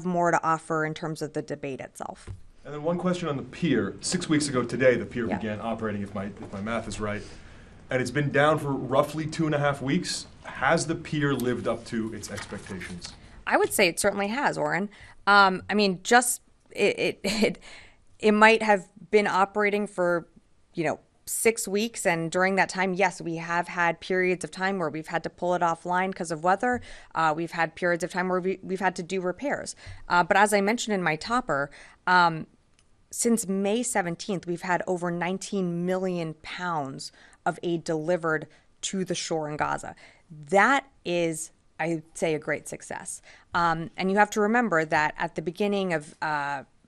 more to offer in terms of the debate itself. And then one question on the pier. 6 weeks ago today, the pier Yeah. began operating, if my math is right, and it's been down for roughly 2.5 weeks. Has the pier lived up to its expectations? I would say it certainly has, Oren. I mean, just it might have been operating for 6 weeks, and during that time, yes, we have had periods of time where we've had to pull it offline because of weather. We've had periods of time where we've had to do repairs. But as I mentioned in my topper, since May 17th, we've had over 19 million pounds of aid delivered to the shore in Gaza. That is, I'd say, a great success. And you have to remember that at the beginning of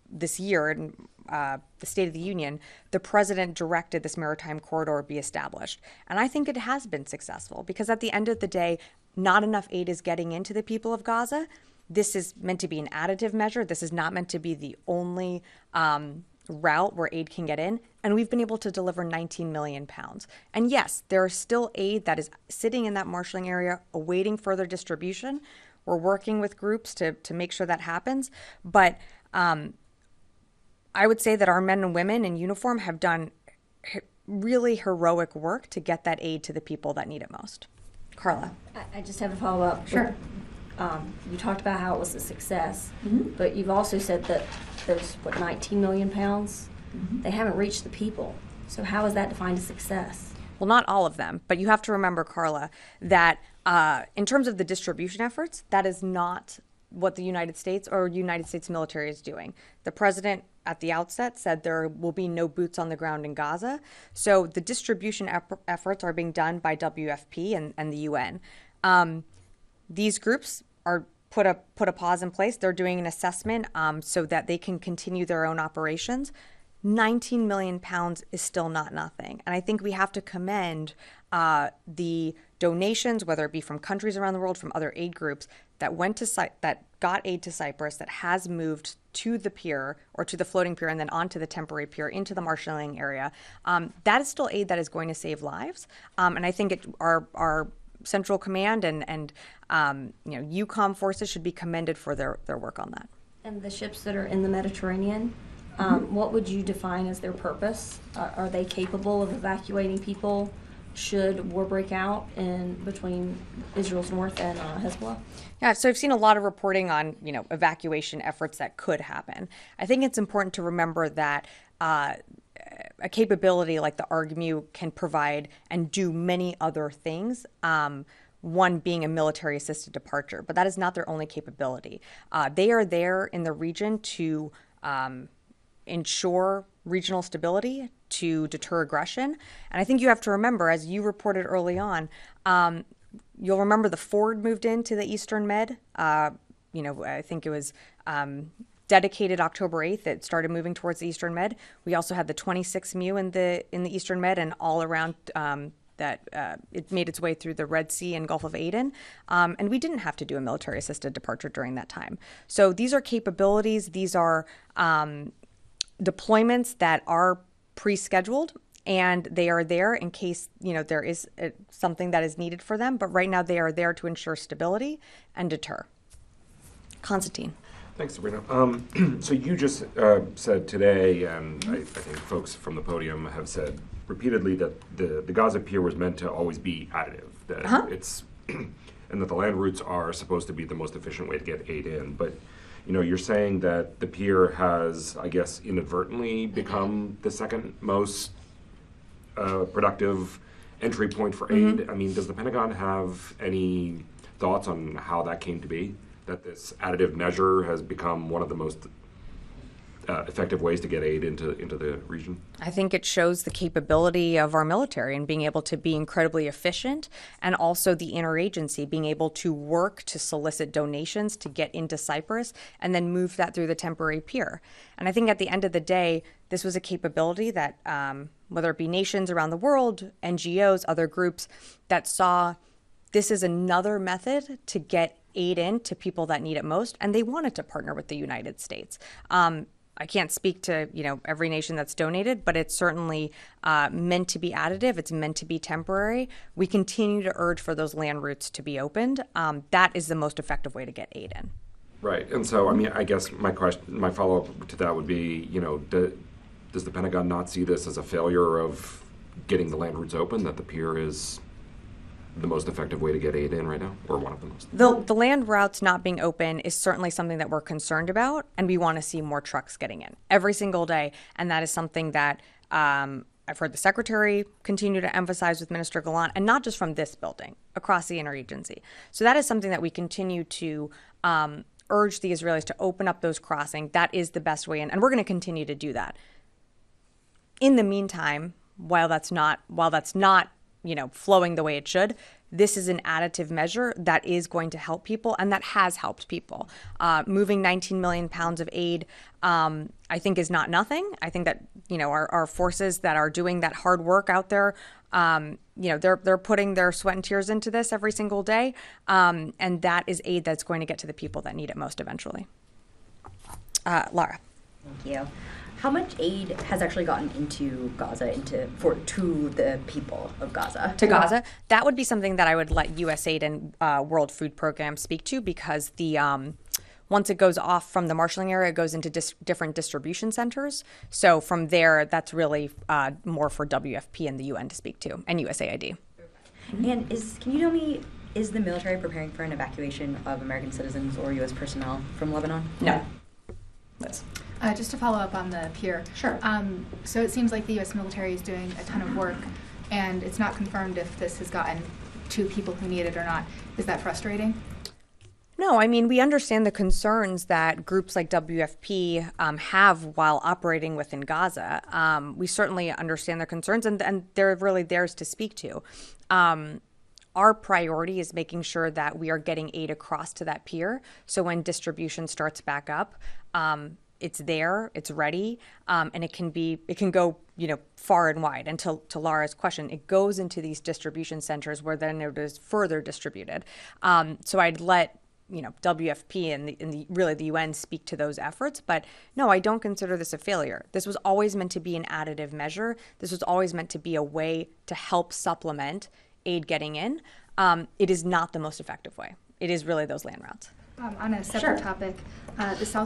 this year, in the State of the Union, the president directed this maritime corridor be established. And I think it has been successful because at the end of the day, not enough aid is getting into the people of Gaza. This is meant to be an additive measure. This is not meant to be the only route where aid can get in. And we've been able to deliver 19 million pounds. And yes, there is still aid that is sitting in that marshaling area awaiting further distribution. We're working with groups to make sure that happens. But I would say that our men and women in uniform have done really heroic work to get that aid to the people that need it most. Carla. I just have a follow-up. Sure. You talked about how it was a success, but you've also said that there's, 19 million pounds? They haven't reached the people. So how is that defined as success? Well, not all of them, but you have to remember, Carla, that in terms of the distribution efforts, that is not what the United States or United States military is doing. The president at the outset said there will be no boots on the ground in Gaza. So the distribution efforts are being done by WFP and the UN. These groups are put a pause in place. They're doing an assessment so that they can continue their own operations. 19 million pounds is still not nothing. And I think we have to commend the donations, whether it be from countries around the world, from other aid groups, that went to that got aid to Cyprus, that has moved to the pier or to the floating pier and then onto the temporary pier into the marshalling area. That is still aid that is going to save lives. And I think our Central Command and EUCOM forces should be commended for their work on that. And the ships that are in the Mediterranean, what would you define as their purpose? Are they capable of evacuating people should war break out in between Israel's north and Hezbollah? Yeah, so I've seen a lot of reporting on evacuation efforts that could happen. I think it's important to remember that a capability like the ARGMU can provide and do many other things. One being a military-assisted departure, but that is not their only capability. They are there in the region to ensure regional stability, to deter aggression. And I think you have to remember, as you reported early on, you'll remember the Ford moved into the Eastern Med. I think it was dedicated October 8th. It started moving towards the Eastern Med. We also had the 26 MU in the Eastern Med and all around it made its way through the Red Sea and Gulf of Aden. And we didn't have to do a military-assisted departure during that time. So these are capabilities. These are deployments that are pre-scheduled, and they are there in case there is something that is needed for them. But right now they are there to ensure stability and deter. Constantine. Thanks, Sabrina. So you just said today, and I think folks from the podium have said repeatedly, that the Gaza pier was meant to always be additive. That it's and that the land routes are supposed to be the most efficient way to get aid in. But you're saying that the pier has, I guess, inadvertently become the second most productive entry point for aid. I mean, does the Pentagon have any thoughts on how that came to be? That this additive measure has become one of the most effective ways to get aid into the region? I think it shows the capability of our military and being able to be incredibly efficient, and also the interagency being able to work to solicit donations to get into Cyprus and then move that through the temporary pier. And I think at the end of the day, this was a capability that whether it be nations around the world, NGOs, other groups that saw this is another method to get aid in to people that need it most, and they wanted to partner with the United States. I can't speak to every nation that's donated, but it's certainly meant to be additive. It's meant to be temporary. We continue to urge for those land routes to be opened. That is the most effective way to get aid in. Right, and so, I mean, I guess my follow-up to that would be, does the Pentagon not see this as a failure of getting the land routes open, that the pier is the most effective way to get aid in right now, or one of the most? The land routes not being open is certainly something that we're concerned about, and we want to see more trucks getting in every single day. And that is something that I've heard the secretary continue to emphasize with Minister Gallant, and not just from this building, across the interagency. So that is something that we continue to urge the Israelis to open up those crossings. That is the best way in, and we're going to continue to do that. In the meantime, while that's not flowing the way it should, this is an additive measure that is going to help people, and that has helped people. Moving 19 million pounds of aid, I think, is not nothing. I think that our forces that are doing that hard work out there, they're putting their sweat and tears into this every single day, and that is aid that's going to get to the people that need it most eventually. Lara. Thank you. How much aid has actually gotten into Gaza, to the people of Gaza? To Gaza? That would be something that I would let USAID and World Food Program speak to, because once it goes off from the marshalling area, it goes into different distribution centers. So from there, that's really more for WFP and the UN to speak to, and USAID. And can you tell me, is the military preparing for an evacuation of American citizens or U.S. personnel from Lebanon? No. Just to follow up on the pier. Sure. So it seems like the U.S. military is doing a ton of work, and it's not confirmed if this has gotten to people who need it or not. Is that frustrating? No, I mean, we understand the concerns that groups like WFP have while operating within Gaza. We certainly understand their concerns, and they're really theirs to speak to. Our priority is making sure that we are getting aid across to that pier. So when distribution starts back up, it's there, it's ready, and it can go, far and wide. And to Laura's question, it goes into these distribution centers where then it is further distributed. So I'd let WFP and really the UN speak to those efforts. But no, I don't consider this a failure. This was always meant to be an additive measure. This was always meant to be a way to help supplement aid getting in. It is not the most effective way. It is really those land routes. On a separate topic, the South